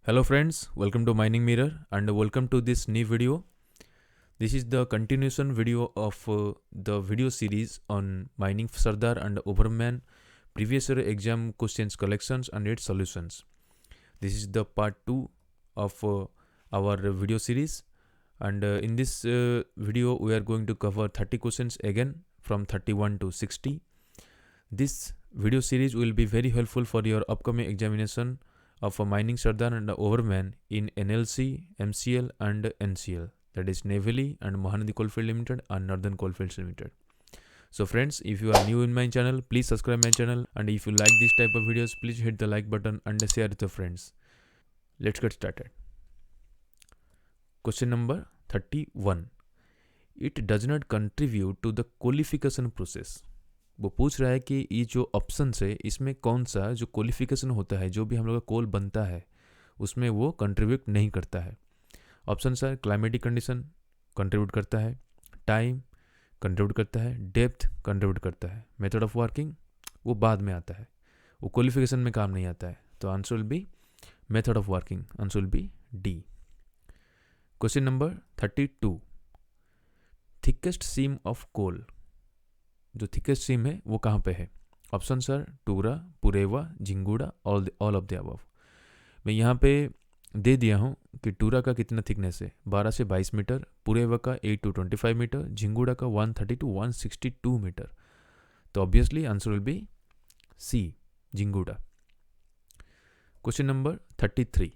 Hello friends, welcome to Mining Mirror and welcome to this new video. This is the continuation video of the video series on mining Sardar and Oberman previous year exam questions collections and its solutions. This is the part 2 of our video series, and in this video we are going to cover 30 questions again from 31 to 60. This video series will be very helpful for your upcoming examination of a mining Sardar and Overman in NLC, MCL and NCL, that is Neyveli and Mahanadi Coalfield Limited and Northern Coalfields Limited. So friends, if you are new in my channel, please subscribe my channel, and if you like this type of videos, please hit the like button and share with your friends. Let's get started. Question number 31. It does not contribute to the qualification process. वो पूछ रहा है कि ये जो option है इसमें कौन सा जो क्वालिफिकेशन होता है, जो भी हम लोग का कोल बनता है उसमें वो कंट्रीब्यूट नहीं करता है. ऑप्शन है क्लाइमेटिक कंडीशन कंट्रीब्यूट करता है, टाइम कंट्रीब्यूट करता है, डेप्थ कंट्रीब्यूट करता है, मेथड ऑफ वर्किंग वो बाद में आता है, वो क्वालिफिकेशन में काम नहीं आता है. तो answer will be method of working. Answer will be D. Question number 32. Thickest seam of coal, जो थिकेस्ट सीम है वो कहाँ पे है? ऑप्शन सर टूरा, पुरेवा, झिंगुड़ा, ऑल ऑफ द अबव. मैं यहाँ पे दे दिया हूँ कि टूरा का कितना थिकनेस है, 12 से 22 मीटर, पुरेवा का 8 to 25 मीटर, झिंगुड़ा का 130 to 162 मीटर. तो obviously answer will be C, झिंगुड़ा. Question number 33.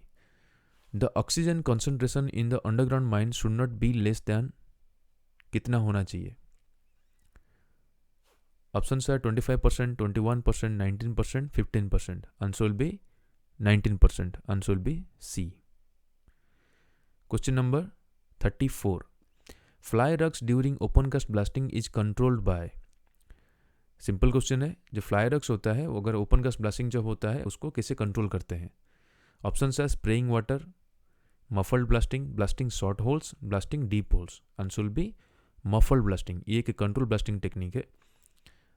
The oxygen concentration in the underground mine should not be less than, कितना होना चाहिए? ऑप्शन है 25%, 21%, 19%, 15%. Answer will be 19%. Answer will be C. Question number 34. Fly rocks during open cast blasting is controlled by. Simple question है. जो fly रक्स होता है वो अगर ओपन कास्ट ब्लास्टिंग जब होता है उसको कैसे कंट्रोल करते हैं? ऑप्शन है spraying water, muffled blasting, blasting short holes, blasting deep holes. Answer will be muffled blasting. ये एक कंट्रोल ब्लास्टिंग टेक्निक है.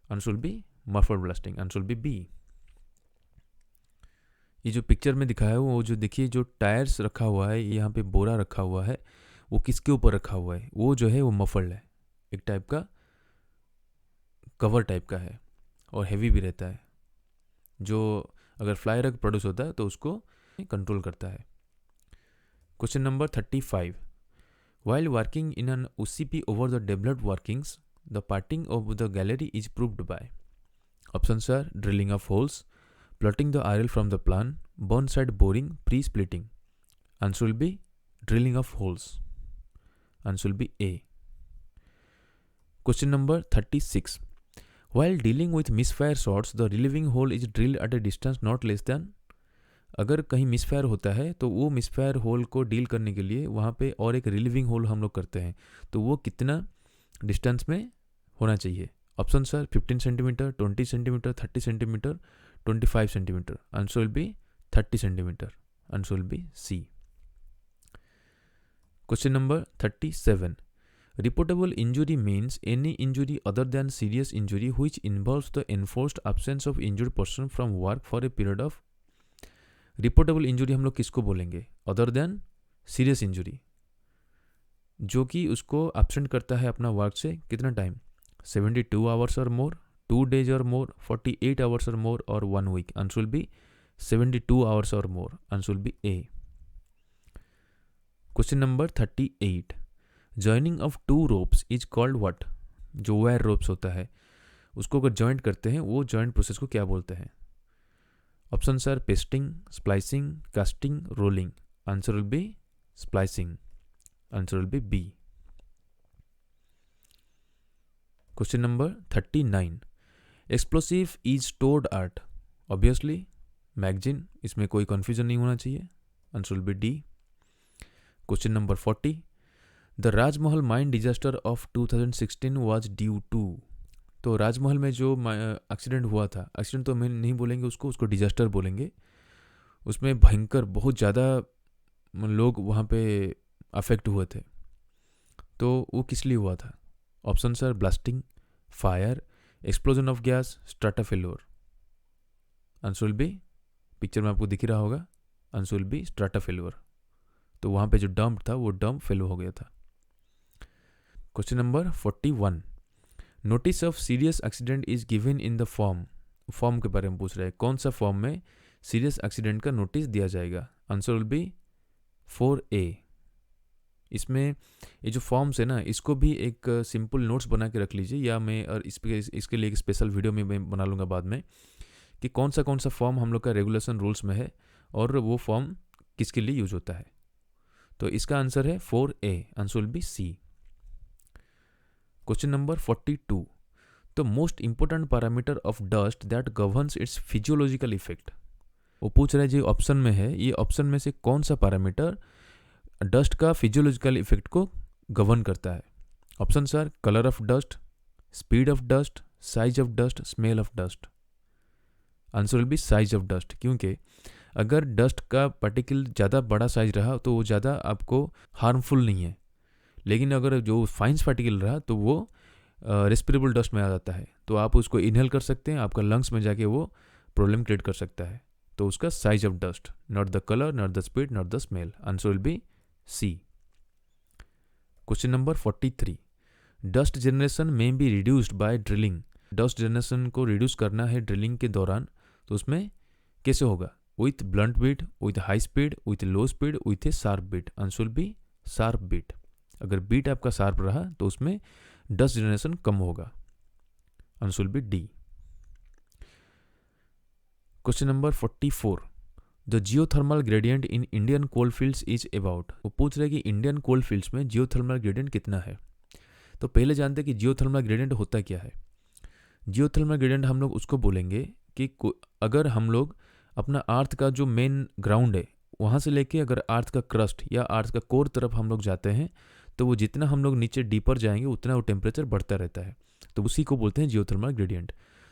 Answer will be muffled blasting. Answer will be B. ये जो पिक्चर में दिखाया है वो जो देखिए जो टायर्स रखा हुआ है, यहाँ पे बोरा रखा हुआ है, वो किसके ऊपर रखा हुआ है? वो जो है वो मफल्ड है, एक टाइप का कवर टाइप का है और हैवी भी रहता है, जो अगर फ्लाई रग प्रोड्यूस होता है तो उसको कंट्रोल करता है. Question number 35. While working in an OCP over the developed workings, the parting of the gallery is proved by. Options are drilling of holes, plotting the RL from the plan, burn side boring, pre-splitting. Answer will be drilling of holes. Answer will be A. Question number 36. While dealing with misfire shots, the relieving hole is drilled at a distance not less than. अगर कहीं misfire होता है तो वो misfire whole को deal करने के लिए वहाँ पे और एक रिलीविंग होल हम लोग करते हैं, तो वो कितना डिस्टेंस में होना चाहिए? Option sir 15 centimetre, 20 centimetre, 30 centimetre, 25 centimetre. Answer will be 30 centimetre. Answer will be C. Question number 37. Reportable injury means any injury other than serious injury which involves the enforced absence of injured person from work for a period of. Reportable injury हम लोग किसको बोलेंगे? Other than serious injury, जो कि उसको absent करता है अपना वर्क से कितना टाइम? 72 आवर्स और मोर, 2 days और मोर, 48 आवर्स और मोर और 1 week. Answer will be 72 hours और more. Answer will be A. Question number 38. Joining of 2 ropes is called what. जो वायर रोप्स होता है उसको अगर जॉइंट करते हैं वो जॉइंट प्रोसेस को क्या बोलते हैं? Option sir pasting, splicing, casting, rolling. Answer will be splicing. Answer will be B. Question number 39. Explosive is stored at. Obviously magazine, इसमें कोई कंफ्यूजन नहीं होना चाहिए. Answer will be D. Question number 40. The Rajmahal mine disaster of 2016 was due to. तो राजमहल में जो accident हुआ था, एक्सीडेंट तो मैं नहीं बोलेंगे उसको डिजास्टर बोलेंगे. उसमें भयंकर बहुत ज़्यादा लोग वहाँ पे अफेक्ट हुए थे, तो वो किस लिए हुआ था? Option sir blasting, fire, explosion of gas, strata failure. Answer will B, picture में आपको दिख ही रहा होगा, answer will B strata failure. तो वहाँ पे जो डंप था वो डंप फेल हो गया था। Question number 41, notice of serious accident is given in the form के बारे में पूछ रहा है, कौन सा फॉर्म में सीरियस एक्सीडेंट का नोटिस दिया जाएगा? Answer will B 4A। इसमें ये जो फॉर्म्स है ना, इसको भी एक सिंपल नोट्स बना के रख लीजिए, या मैं और इसके लिए एक स्पेशल वीडियो में मैं बना लूँगा बाद में, कि कौन सा फॉर्म हम लोग का रेगुलेशन रूल्स में है और वो फॉर्म किसके लिए यूज होता है। तो इसका आंसर है 4A, answer will be C। Question number 42, the most important parameter of dust that governs it's physiological effect. वो पूछ रहा है जो ऑप्शन में है, ये ऑप्शन में से कौन सा पैरामीटर डस्ट का फिजियोलॉजिकल इफेक्ट को गवर्न करता है? Option sir, colour of dust, speed of dust, size of dust, smell of dust. Answer will B size of dust, क्योंकि अगर डस्ट का पार्टिकल ज़्यादा बड़ा साइज रहा तो वो ज़्यादा आपको हार्मफुल नहीं है, लेकिन अगर जो फाइन पार्टिकल रहा तो वो रेस्पिरेबल डस्ट में आ जाता है, तो आप उसको इनहेल कर सकते हैं, आपका लंग्स में जाके वो प्रॉब्लम क्रिएट कर सकता है। तो उसका size of dust, not the colour, not the speed, not the smell. Answer will be C। Question number 43, dust generation में be reduced by drilling. Dust generation को रिड्यूस करना है ड्रिलिंग के दौरान, तो उसमें कैसे होगा? With blunt bit, with high speed, with low speed, with a sharp bit. Answer will be sharp bit. अगर बीट आपका शार्प रहा तो उसमें डस्ट जनरेशन कम होगा। Answer will be D। Question number 44, the geothermal gradient in Indian coal fields is about. वो पूछ रहे हैं कि इंडियन कोल फील्ड्स में जियोथर्मल ग्रेडियंट कितना है। तो पहले जानते हैं कि जियोथर्मल ग्रेडियंट होता क्या है। जियोथर्मल ग्रेडियंट हम लोग उसको बोलेंगे कि अगर हम लोग अपना अर्थ का जो मेन ग्राउंड है वहाँ से लेके अगर अर्थ का क्रस्ट या अर्थ का कोर तरफ हम लोग जाते हैं, तो वो जितना हम लोग नीचे डीपर जाएंगे उतना वो टेम्परेचर बढ़ता रहता है, तो उसी को बोलते हैं जियोथर्मल ग्रेडियंट।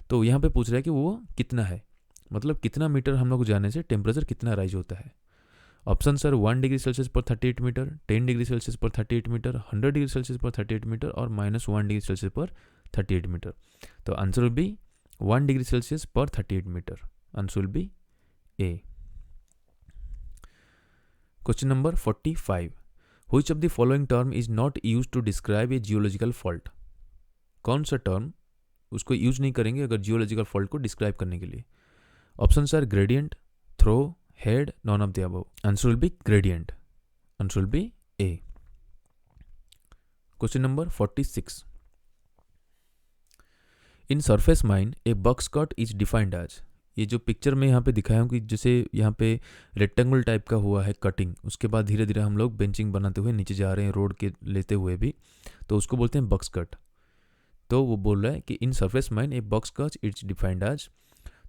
तो यहाँ पे पूछ रहा है कि वो कितना है, मतलब कितना मीटर हम लोग जाने से टेम्परेचर कितना राइज होता है। Option sir, 1 degree Celsius per 38 metre, 10 degree Celsius per 38 metre, 100 degree Celsius per 38 metre और -1 डिग्री सेल्सियस पर 38 मीटर। तो answer will be 1 degree Celsius per 38 metre. Answer will be A। Question number 45, which of the following term is not use to describe a geological fault. कौन सा term उसको use नहीं करेंगे अगर geological fault को describe करने के लिए? Option sir, gradient, throw, head, none of the above. Answer will be gradient. Answer will be A। Question number 46, in surface mine a box cut is defined as. ये जो picture में यहाँ पे दिखाया हूँ कि जैसे यहाँ पे रेक्टेंगल टाइप का हुआ है कटिंग, उसके बाद धीरे धीरे हम लोग बेंचिंग बनाते हुए नीचे जा रहे हैं रोड के लेते हुए भी, तो उसको बोलते हैं बॉक्स कट। तो वो बोल रहा है कि in surface mine a box cut it's defined as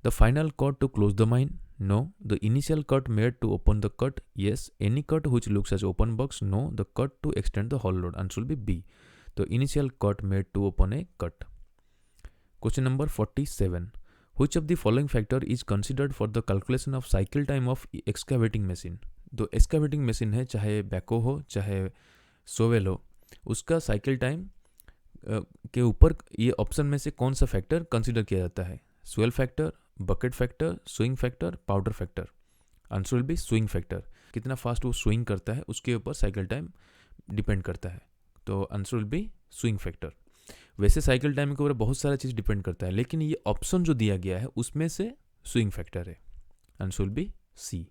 the final cut to close the mine, no, the initial cut made to open the cut, yes, any cut which looks as open box, no, the cut to extend the whole road. Answer will be B। तो initial cut made to open a cut. Question number 47, which of the following factor is considered for the calculation of cycle time of excavating machine। जो excavating machine है, चाहे बैको हो चाहे shovel हो, उसका cycle time के ऊपर ये ऑप्शन में से कौन सा फैक्टर कंसिडर किया जाता है? Swell factor, bucket factor, swing factor, powder factor. Answer will B swing factor. कितना फास्ट वो स्विंग करता है उसके ऊपर साइकिल टाइम डिपेंड करता है, तो answer will B swing factor. वैसे साइकिल टाइम के ऊपर बहुत सारा चीज़ डिपेंड करता है, लेकिन ये ऑप्शन जो दिया गया है उसमें से स्विंग फैक्टर है। Answer will be C।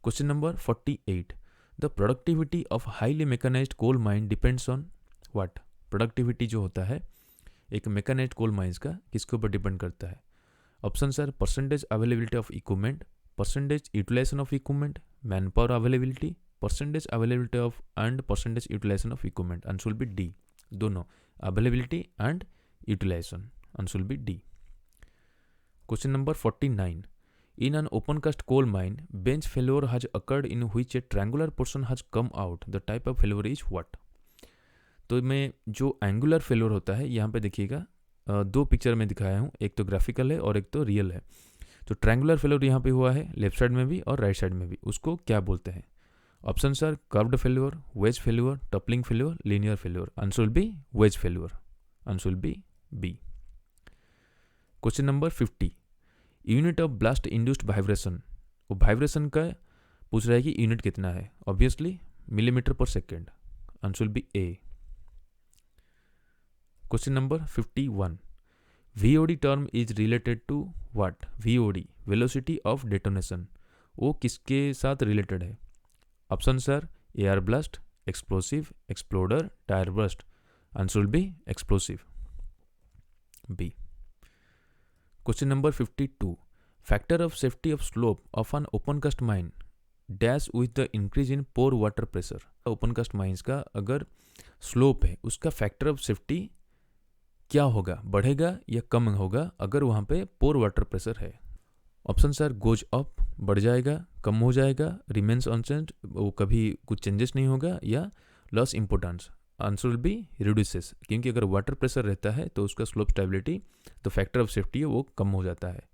Question number 48, the productivity of highly mechanised coal mine depends on what. Productivity जो होता है एक मैकेनाइज्ड कोल माइंस का किसके ऊपर डिपेंड करता है? Option sir, percentage availability of equipment, percentage utilisation of equipment, man power availability, percentage availability of and percentage utilisation of equipment. Answer will be D, दोनों, availability and utilisation. Answer will be D। Question number 49, in an open cast coal mine bench failure has occurred in which a triangular portion has come out, the type of failure is what. तो मैं जो angular failure होता है यहाँ पे देखिएगा, दो picture में दिखाया हूँ, एक तो ग्राफिकल है और एक तो रियल है। तो ट्रायंगुलर फेल्योर यहाँ पे हुआ है लेफ्ट साइड में भी और राइट साइड में भी, उसको क्या बोलते हैं? Option sir, curved failure, wedge failure, toppling failure, linear failure. Answer will be wedge failure. Answer will be B। Question number 50, unit of blast induced vibration और वाइब्रेशन का पूछ रहा है कि यूनिट कितना है, obviously millimetre per second, answer will be A. Question number 51, VOD term is related to what? VOD velocity of detonation, वो किसके साथ रिलेटेड है? Option sir air blast, explosive, exploder, tyre burst, answer will be explosive, B. Question number 52, factor of safety of slope of an open cast mine dash with the increase in pore water pressure. Open cast mines का अगर slope है उसका factor of safety क्या होगा, बढ़ेगा या कम होगा अगर वहाँ पे पोर वाटर प्रेशर है? ऑप्शन सर गोज अप, बढ़ जाएगा, कम हो जाएगा, रिमेन्स अनचेंज्ड, वो कभी कुछ चेंजेस नहीं होगा, या loss importance, answer will be reduces, क्योंकि अगर वाटर प्रेशर रहता है तो उसका स्लोप स्टेबिलिटी, तो फैक्टर ऑफ सेफ्टी है वो कम हो जाता है,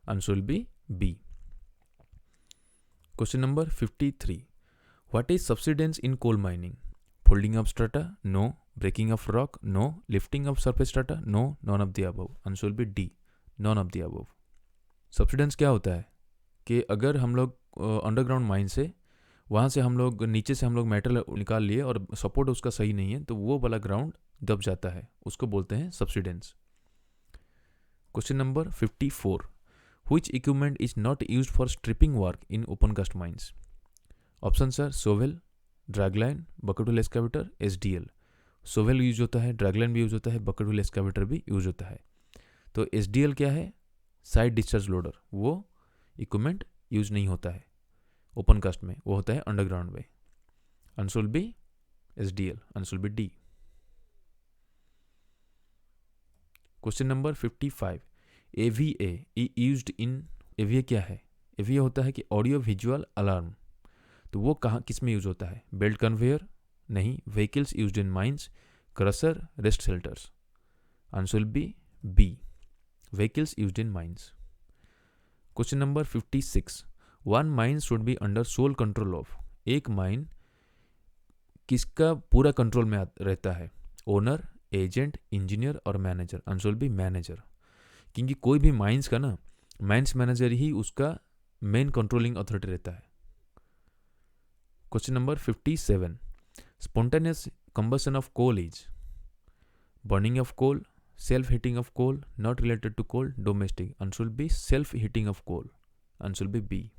answer will be B. Question number 53, what is subsidence in coal mining? Folding of strata, no, breaking of rock, no, lifting of surface strata, no, none of the above, answer will be D, none of the above. Subsidence क्या होता है कि अगर हम लोग underground mine से वहाँ से हम लोग नीचे से हम लोग मेटल निकाल लिए और सपोर्ट उसका सही नहीं है तो वो वाला ग्राउंड दब जाता है, उसको बोलते हैं subsidence. Question number 54, which equipment is not used for stripping work in open cast mines? Option sir shovel, dragline, bucket wheel excavator, SDL। Shovel use होता है, ड्रैगलाइन भी यूज होता है, बकेट व्हील एक्सकैवेटर भी यूज होता है। तो SDL क्या है? साइड डिस्चार्ज लोडर, वो इक्विपमेंट यूज नहीं होता है ओपन कास्ट में, वो होता है अंडरग्राउंड में, answer will B SDL, answer will be D. Question number 55, AVA used in, AVA क्या है? AVA होता है कि ऑडियो विजुअल अलार्म, तो वो कहाँ किस में यूज होता है? बेल्ट कन्वेयर, नहीं, vehicles used in mines, crusher, rest shelters, answer will be B, vehicles used in mines. Question number 56, one mine should be under sole control of, एक mine किसका पूरा कंट्रोल में रहता है? ओनर, एजेंट, इंजीनियर और manager, answer will be manager, क्योंकि कोई भी माइंस का ना माइंस मैनेजर ही उसका मेन कंट्रोलिंग अथॉरिटी रहता है। Question number 57, spontaneous combustion of coal is burning of coal, self heating of coal, not related to coal, domestic, answer will be self heating of coal, answer will be B.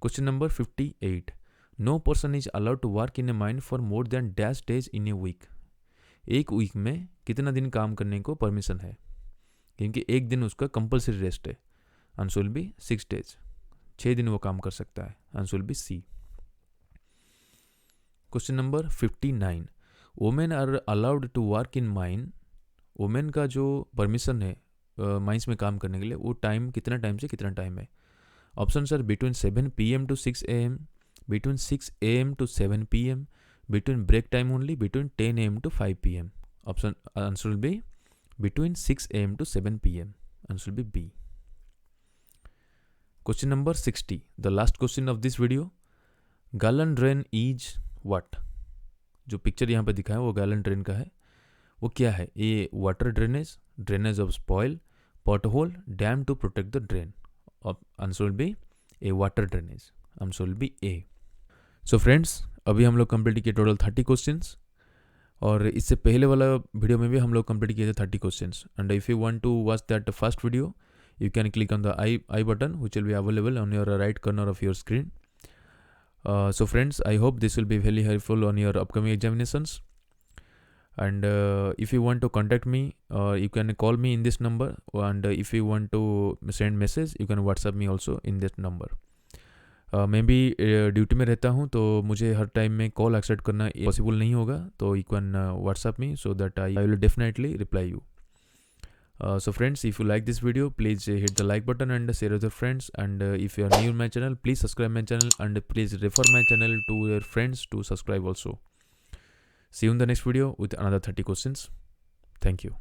Question number 58, no person is allowed to work in a mine for more than dash days in a week, एक week में कितना दिन काम करने को permission है? क्योंकि एक दिन उसका कंपल्सरी रेस्ट है, आंसर विल बी 6 डेज, 6 दिन वो काम कर सकता है, answer will be C. Question number 59, women are allowed to work in mine, women का जो परमिशन है माइंस में काम करने के लिए वो टाइम कितना टाइम से कितना टाइम है? Option sir between 7 PM to 6 AM, between 6 AM to 7 PM, between break time only, between 10 AM to 5 PM, option answer will be between 6 AM to 7 PM, answer will be B. Question number 60, the last question of this video, gallon drain is what? जो picture यहाँ पे दिखा है वो gallon drain का है, वो क्या है? A water drainage, drainage of spoil, pot hole, dam to protect the drain, answer will be A water drainage, answer will be A. So friends, अभी हम लोग कंप्लीट किए टोटल 30 क्वेश्चंस, और इससे पहले वाला वीडियो में भी हम लोग कंप्लीट किए थे 30 questions, and if you want to watch that first video you can click on the I button which will be available on your right corner of your screen. So friends, I hope this will be very helpful on your upcoming examinations, and if you want to contact me, you can call me in this number, and if you want to send message you can WhatsApp me also in this number. मैं भी duty में रहता हूँ तो मुझे हर time में call accept करना possible नहीं होगा, तो you can WhatsApp me so that I will definitely reply you. So friends, if you like this video, please hit the like button and share with your friends, and if you are new in my channel, please subscribe my channel and please refer my channel to your friends to subscribe also. See you in the next video with another 30 questions. Thank you.